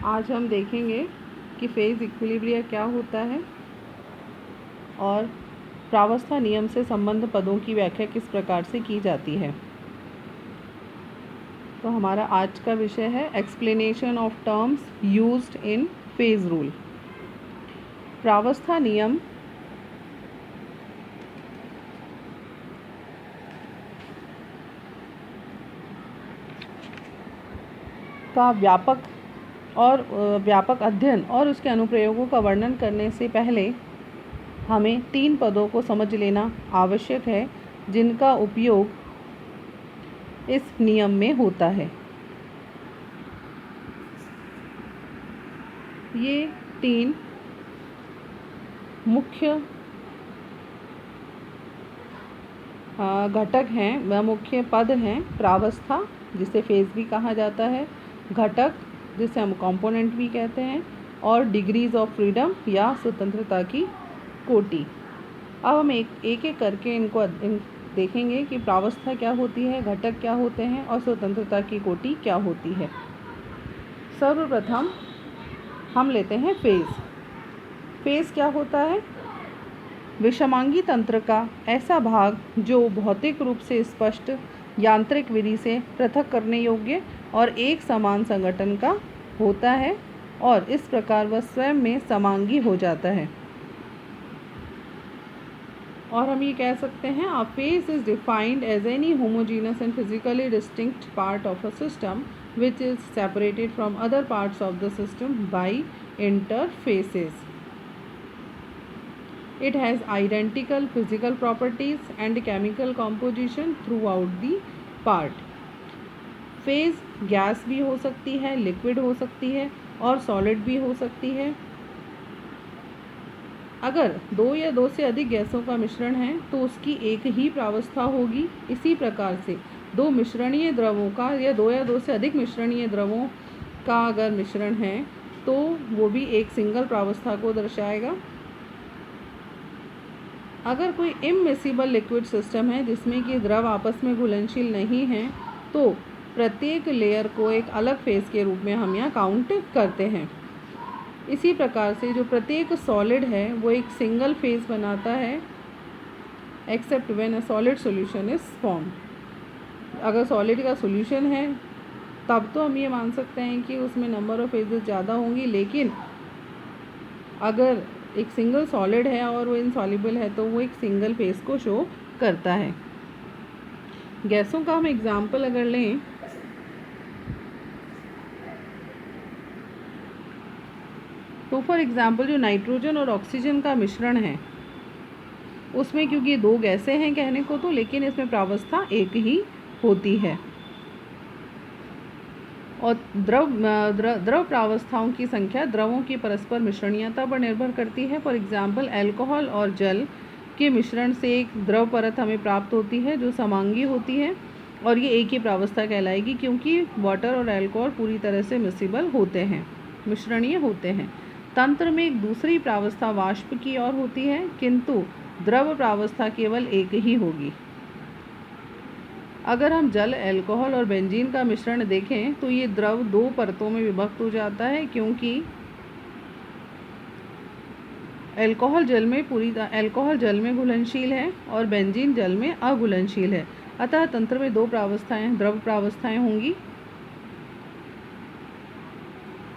आज हम देखेंगे कि फेज़ इक्विलिब्रियम क्या होता है और प्रावस्था नियम से संबद्ध पदों की व्याख्या किस प्रकार से की जाती है। तो हमारा आज का विषय है explanation of terms used in phase rule. प्रावस्था नियम का व्यापक अध्ययन और उसके अनुप्रयोगों का वर्णन करने से पहले हमें 3 पदों को समझ लेना आवश्यक है जिनका उपयोग इस नियम में होता है। ये 3 मुख्य घटक हैं, मुख्य पद हैं। प्रावस्था, जिसे फेज़ भी कहा जाता है, घटक जिसे हम कंपोनेंट भी कहते हैं, और डिग्रीज ऑफ फ्रीडम या स्वतंत्रता की कोटि। अब हम एक एक करके इनको देखेंगे कि प्रावस्था क्या होती है, घटक क्या होते हैं और स्वतंत्रता की कोटि क्या होती है। सर्वप्रथम हम लेते हैं फेज़। फेज़ क्या होता है? विषमांगी तंत्र का ऐसा भाग जो भौतिक रूप से स्पष्ट यांत्रिक विधि से पृथक करने योग्य और एक समान संगठन का होता है और इस प्रकार वह स्वयं में समांगी हो जाता है। और हम ये कह सकते हैं, a phase is defined as any homogeneous and physically distinct part of a system which is separated from other parts of the system by interfaces. It has identical physical properties and chemical composition throughout the part. Phase gas भी हो सकती है, liquid हो सकती है और solid भी हो सकती है। अगर 2 या 2 से अधिक गैसों का मिश्रण है तो उसकी एक ही प्रावस्था होगी। इसी प्रकार से 2 मिश्रणीय द्रवों का या 2 से अधिक मिश्रणीय द्रवों का अगर मिश्रण है तो वो भी एक सिंगल प्रावस्था को दर्शाएगा। अगर कोई इममिसिबल लिक्विड सिस्टम है जिसमें कि द्रव आपस में घुलनशील नहीं है तो प्रत्येक लेयर को एक अलग फेज के रूप में हम यहाँ काउंट करते हैं। इसी प्रकार से जो प्रत्येक सॉलिड है वो एक सिंगल फेज बनाता है except when a solid solution is form. अगर सॉलिड का सॉल्यूशन है तब तो हम ये मान सकते हैं कि उसमें नंबर ऑफ फेजेस ज़्यादा होंगी, लेकिन अगर एक सिंगल सॉलिड है और वो इनसॉल्युबल है तो वो एक सिंगल फेज को शो करता है। गैसों का हम एग्जाम्पल अगर लें तो फॉर एग्ज़ाम्पल जो नाइट्रोजन और ऑक्सीजन का मिश्रण है उसमें, क्योंकि ये 2 गैसें हैं कहने को तो, लेकिन इसमें प्रावस्था एक ही होती है और द्रव प्रावस्थाओं की संख्या द्रवों की परस्पर मिश्रणीयता पर निर्भर करती है। फॉर एग्ज़ाम्पल अल्कोहल और जल के मिश्रण से एक द्रव परत हमें प्राप्त होती है जो समांगी होती है और ये एक ही प्रावस्था कहलाएगी क्योंकि वाटर और अल्कोहल पूरी तरह से मिसिबल होते हैं, मिश्रणीय होते हैं। तंत्र में एक दूसरी प्रावस्था वाष्प की ओर होती है किंतु द्रव प्रावस्था केवल एक ही होगी। अगर हम जल, अल्कोहल और बेंजीन का मिश्रण देखें तो ये द्रव 2 परतों में विभक्त हो जाता है क्योंकि अल्कोहल जल में घुलनशील है और बेंजीन जल में अघुलनशील है। अतः तंत्र में 2 प्रावस्थाएं, द्रव प्रावस्थाएं होंगी।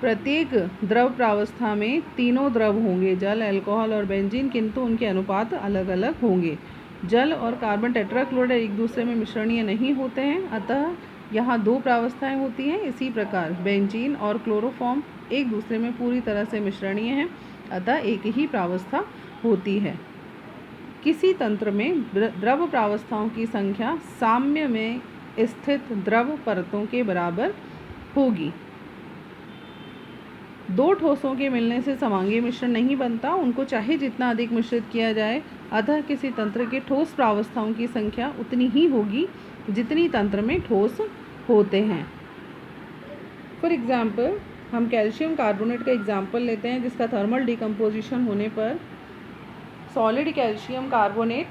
प्रत्येक द्रव प्रावस्था में तीनों द्रव होंगे, जल, अल्कोहल और बेंजीन, किंतु उनके अनुपात अलग अलग होंगे। जल और कार्बन टेट्राक्लोराइड एक दूसरे में मिश्रणीय नहीं होते हैं, अतः यहाँ 2 प्रावस्थाएं होती हैं। इसी प्रकार बेंजीन और क्लोरोफॉर्म एक दूसरे में पूरी तरह से मिश्रणीय हैं, अतः एक ही प्रावस्था होती है। किसी तंत्र में द्रव प्रावस्थाओं की संख्या साम्य में स्थित द्रव परतों के बराबर होगी। 2 ठोसों के मिलने से समांगी मिश्रण नहीं बनता, उनको चाहे जितना अधिक मिश्रित किया जाए। अतः किसी तंत्र के ठोस प्रावस्थाओं की संख्या उतनी ही होगी जितनी तंत्र में ठोस होते हैं। फॉर एग्ज़ाम्पल हम कैल्शियम कार्बोनेट का एग्जाम्पल लेते हैं जिसका थर्मल डिकम्पोजिशन होने पर solid calcium carbonate,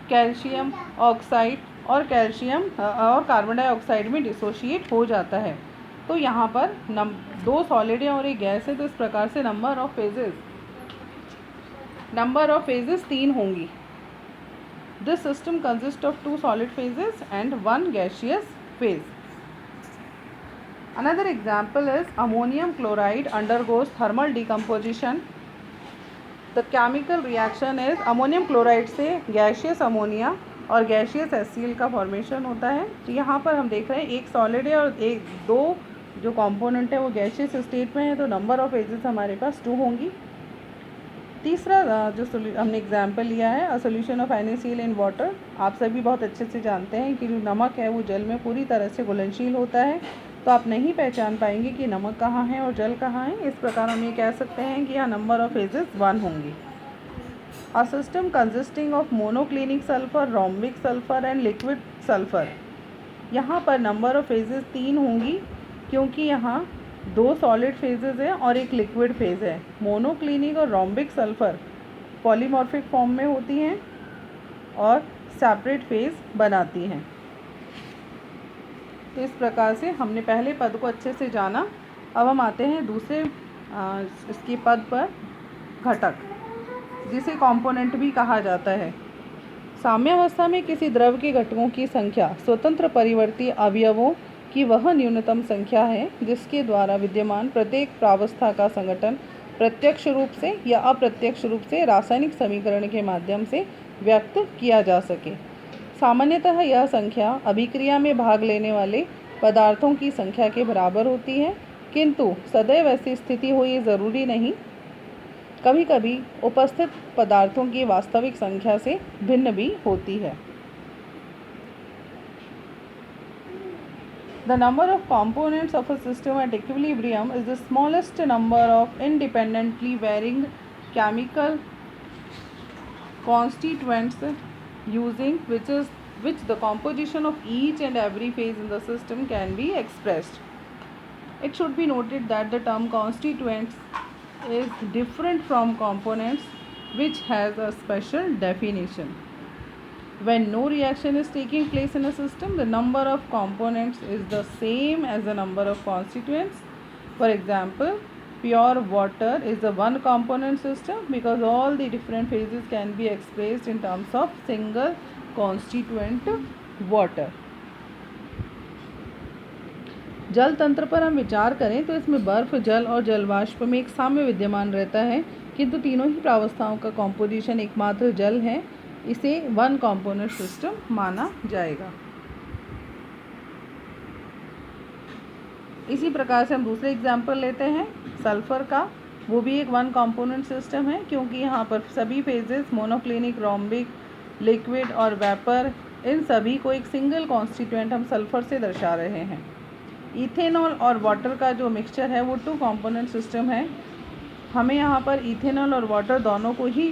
calcium oxide और कैल्शियम और कार्बन डाइऑक्साइड में डिसोशिएट हो जाता है। तो यहाँ पर दो सॉलिड हैं और एक गैस है, तो इस प्रकार से नंबर ऑफ फेजेस 3 होंगी। This system consist of 2 solid phases and 1 gaseous phase. Another example is ammonium chloride undergoes thermal decomposition. The chemical reaction is ammonium chloride से गैशियस अमोनिया और गैशियस HCl का formation होता है। तो यहाँ पर हम देख रहे हैं एक सॉलिड है और एक दो जो कंपोनेंट है वो गैशियस स्टेट में है, तो नंबर ऑफ फेजेस हमारे पास 2 होंगी। तीसरा जो हमने एग्जाम्पल लिया है, a solution of NaCl in water. आप सभी बहुत अच्छे से जानते हैं कि जो नमक है वो जल में पूरी तरह से घुलनशील होता है, तो आप नहीं पहचान पाएंगे कि नमक कहाँ है और जल कहाँ है। इस प्रकार हम ये कह सकते हैं कि यहाँ नंबर ऑफ फेजेस 1 होंगी। A system consisting of monoclinic sulphur, rhombic sulphur and liquid sulphur. यहाँ पर नंबर ऑफ फेजेस 3 होंगी क्योंकि यहाँ 2 सॉलिड फेजेस हैं और एक लिक्विड फेज है। मोनोक्लिनिक और रोम्बिक सल्फर पॉलीमॉर्फिक फॉर्म में होती हैं और सेपरेट फेज बनाती हैं। तो इस प्रकार से हमने पहले पद को अच्छे से जाना। अब हम आते हैं दूसरे इसके पद पर, घटक, जिसे कंपोनेंट भी कहा जाता है। साम्यावस्था में किसी द्रव के घटकों की संख्या स्वतंत्र परिवर्ती अवयवों की वह न्यूनतम संख्या है जिसके द्वारा विद्यमान प्रत्येक प्रावस्था का संगठन प्रत्यक्ष रूप से या अप्रत्यक्ष रूप से रासायनिक समीकरण के माध्यम से व्यक्त किया जा सके। सामान्यतः यह संख्या अभिक्रिया में भाग लेने वाले पदार्थों की संख्या के बराबर होती है, किंतु सदैव ऐसी स्थिति हो ये ज़रूरी नहीं। कभी कभी उपस्थित पदार्थों की वास्तविक संख्या से भिन्न भी होती है। The number of components of a system at equilibrium is the smallest number of independently varying chemical constituents using which the composition of each and every phase in the system can be expressed. It should be noted that the term constituents is different from components, which has a special definition. When no reaction is taking place in a system, the number of components is the same as the number of constituents. For example, pure water is a one component system because all the different phases can be expressed in terms of single constituent water. जल तंत्र पर हम विचार करें तो इसमें बर्फ, जल और जलवाष्प में एक साम्य विद्यमान रहता है, किंतु तीनों ही प्रावस्थाओं का कॉम्पोजिशन एकमात्र जल है। इसे वन कंपोनेंट सिस्टम माना जाएगा। इसी प्रकार से हम दूसरे एग्जाम्पल लेते हैं सल्फर का। वो भी एक वन कंपोनेंट सिस्टम है क्योंकि यहाँ पर सभी फेजेस मोनोक्लिनिक, रोम्बिक, लिक्विड और वेपर, इन सभी को एक सिंगल कॉन्स्टिट्यूएंट हम सल्फर से दर्शा रहे हैं। इथेनॉल और वाटर का जो मिक्सचर है वो टू कंपोनेंट सिस्टम है। हमें यहाँ पर इथेनॉल और वाटर दोनों को ही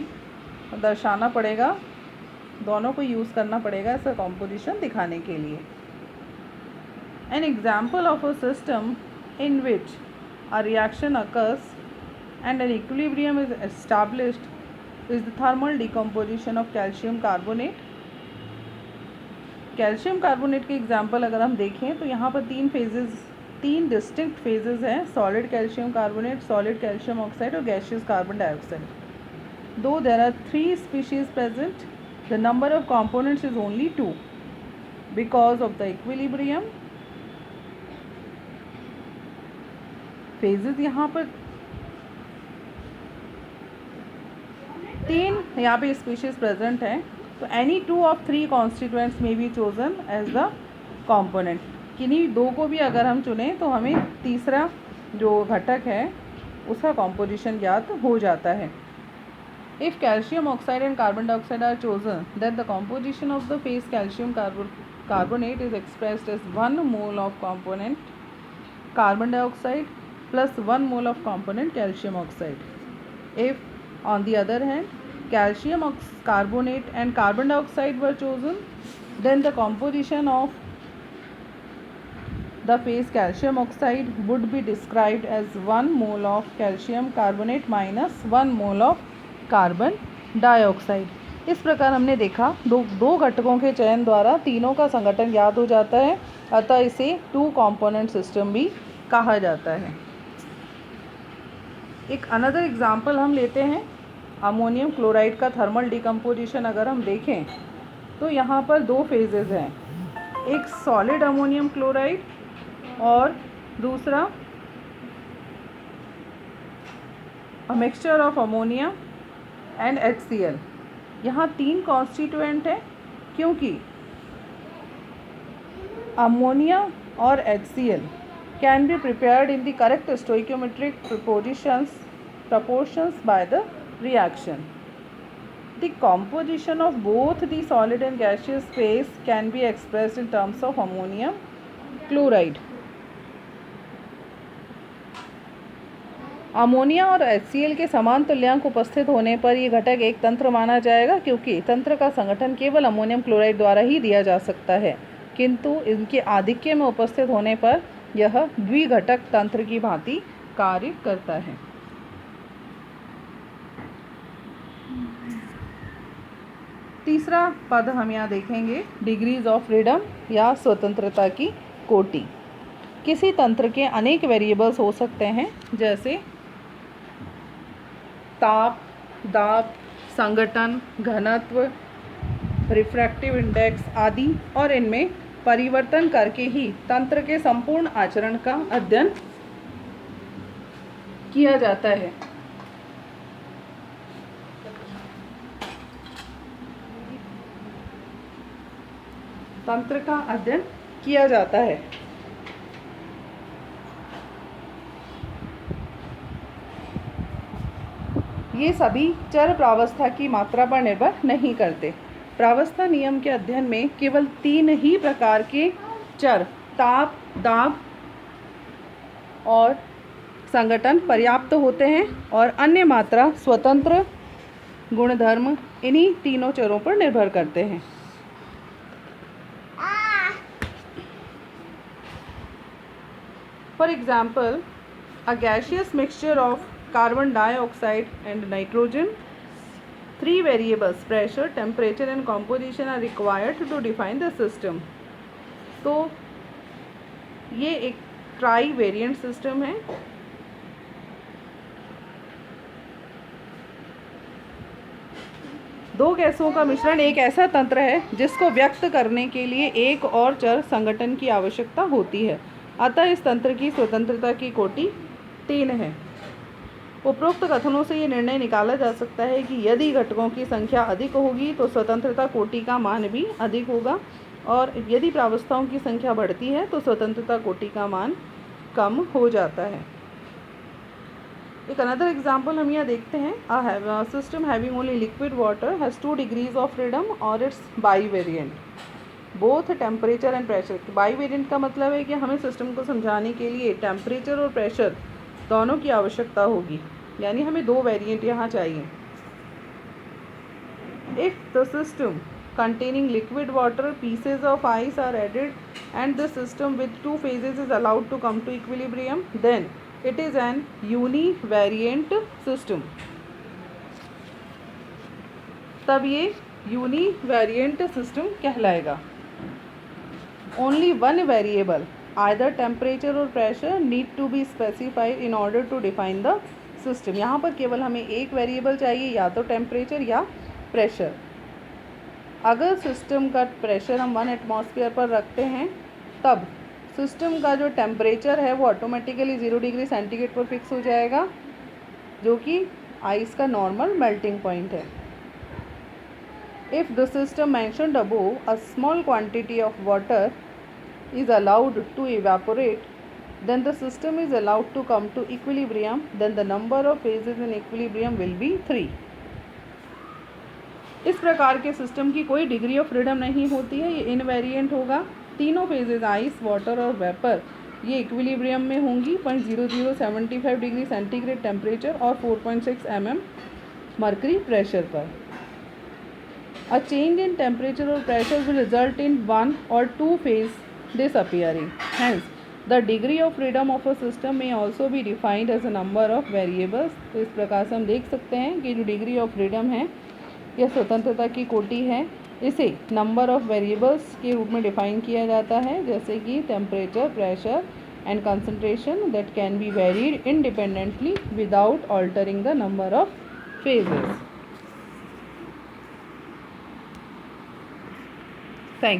दर्शाना पड़ेगा, दोनों को यूज़ करना पड़ेगा इसका कॉम्पोजिशन दिखाने के लिए। An example of a system in which a reaction occurs and an equilibrium is established is the thermal decomposition of calcium carbonate. Calcium carbonate के एग्जाम्पल अगर हम देखें तो यहाँ पर तीन डिस्टिंक्ट फेजेस हैं, solid calcium carbonate, solid calcium oxide और गैसियस कार्बन डाइऑक्साइड। दो there are 3 species present, the number of components is only 2 because of the equilibrium. Phases यहाँ पर 3 यहाँ पे स्पीशीज प्रेजेंट हैं, तो एनी 2 of 3 कॉन्स्टिट्यूएंट्स में be chosen as the component. किन्हीं 2 को भी अगर हम चुनें तो हमें तीसरा जो घटक है उसका कॉम्पोजिशन ज्ञात हो जाता है। If calcium oxide and carbon dioxide are chosen then the composition of the phase calcium carbonate is expressed as 1 mole of component carbon dioxide plus 1 mole of component calcium oxide. If on the other hand calcium carbonate and carbon dioxide were chosen, then the composition of the phase calcium oxide would be described as 1 mole of calcium carbonate minus 1 mole of carbon dioxide. इस प्रकार हमने देखा दो घटकों के चयन द्वारा तीनों का संगठन ज्ञात हो जाता है, अतः इसे 2 कंपोनेंट सिस्टम भी कहा जाता है। एक अनदर एग्जाम्पल हम लेते हैं अमोनियम क्लोराइड का थर्मल डिकम्पोजिशन। अगर हम देखें तो यहाँ पर 2 फेजेस हैं, एक सॉलिड अमोनियम क्लोराइड और दूसरा a mixture of ammonia and HCl। यहाँ 3 कॉन्स्टिट्यूएंट हैं क्योंकि अमोनिया और HCl can be prepared in the correct stoichiometric proportions by the reaction. The composition of both the solid and gaseous phase can be expressed in terms of ammonium chloride. Ammonia और HCl के समान तुल्यांक उपस्थित होने पर ये घटक एक तंत्र माना जाएगा, क्योंकि तंत्र का संगठन केवल अमोनियम क्लोराइड द्वारा ही दिया जा सकता है, किंतु इनके आधिक्य में उपस्थित होने पर यह द्विघटक तंत्र की भांति कार्य करता है। तीसरा पद हम यहाँ देखेंगे डिग्रीज ऑफ फ्रीडम या स्वतंत्रता की कोटि। किसी तंत्र के अनेक वेरिएबल्स हो सकते हैं, जैसे ताप, दाब, संगठन, घनत्व, रिफ्रैक्टिव इंडेक्स आदि, और इनमें परिवर्तन करके ही तंत्र के संपूर्ण आचरण का अध्ययन किया जाता है। तंत्र का अध्ययन किया जाता है। ये सभी चर प्रावस्था की मात्रा पर निर्भर नहीं करते। प्रावस्था नियम के अध्ययन में केवल 3 ही प्रकार के चर ताप, दाब और संगठन पर्याप्त होते हैं, और अन्य मात्रा स्वतंत्र गुणधर्म इन्हीं तीनों चरों पर निर्भर करते हैं। For example, a gaseous mixture of carbon dioxide and nitrogen, 3 variables pressure, temperature and composition are required to define the system. तो ये एक ट्राई वेरिएंट सिस्टम है। दो गैसों का मिश्रण एक ऐसा तंत्र है जिसको व्यक्त करने के लिए एक और चर संगठन की आवश्यकता होती है, अतः इस तंत्र की स्वतंत्रता की कोटि 3 है। उपरोक्त कथनों से ये निर्णय निकाला जा सकता है कि यदि घटकों की संख्या अधिक होगी तो स्वतंत्रता कोटि का मान भी अधिक होगा, और यदि प्रावस्थाओं की संख्या बढ़ती है तो स्वतंत्रता कोटि का मान कम हो जाता है। एक अनदर एग्जाम्पल हम यहाँ देखते हैं, a system having only liquid water has 2 degrees of freedom और its bivariant both temperature and pressure. Bivariant का मतलब है कि हमें सिस्टम को समझाने के लिए टेम्परेचर और प्रेशर दोनों की आवश्यकता होगी, यानी हमें 2 वेरिएंट यहाँ चाहिए। If the system containing liquid water, pieces of ice are added and the system with 2 phases is allowed to come to equilibrium, then it is an univariant system. तब ये univariant system कहलाएगा। Only one variable, either temperature or pressure, need to be specified in order to define the system. यहाँ पर केवल हमें एक variable चाहिए, या तो टेम्परेचर या प्रेशर। अगर सिस्टम का प्रेशर हम 1 एटमॉस्फेयर पर रखते हैं, तब सिस्टम का जो टेम्परेचर है वो ऑटोमेटिकली 0 डिग्री सेंटीग्रेड पर फिक्स हो जाएगा, जो कि आइस का नॉर्मल मेल्टिंग पॉइंट है। If the system mentioned above, a small quantity of water is allowed to evaporate, then the system is allowed to come to equilibrium, then the number of phases in equilibrium will be 3. इस प्रकार के system की कोई degree of freedom नहीं होती है, ये invariant होगा। तीनों फेजेज आइस, वाटर और वेपर ये इक्विलिब्रियम में होंगी 0.0075 डिग्री सेंटीग्रेड टेम्परेचर और 4.6 mm मर्करी प्रेशर पर। A change in temperature or pressure will result in 1 or 2 phase disappearing. Hence, the degree of freedom of a system may also be defined as a number of variables. तो इस प्रकार से हम देख सकते हैं कि जो डिग्री ऑफ फ्रीडम है यह स्वतंत्रता की कोटि है। इसे नंबर ऑफ वेरिएबल्स के रूप में डिफाइन किया जाता है, जैसे कि temperature, pressure and concentration that can be varied independently without altering the number of phases.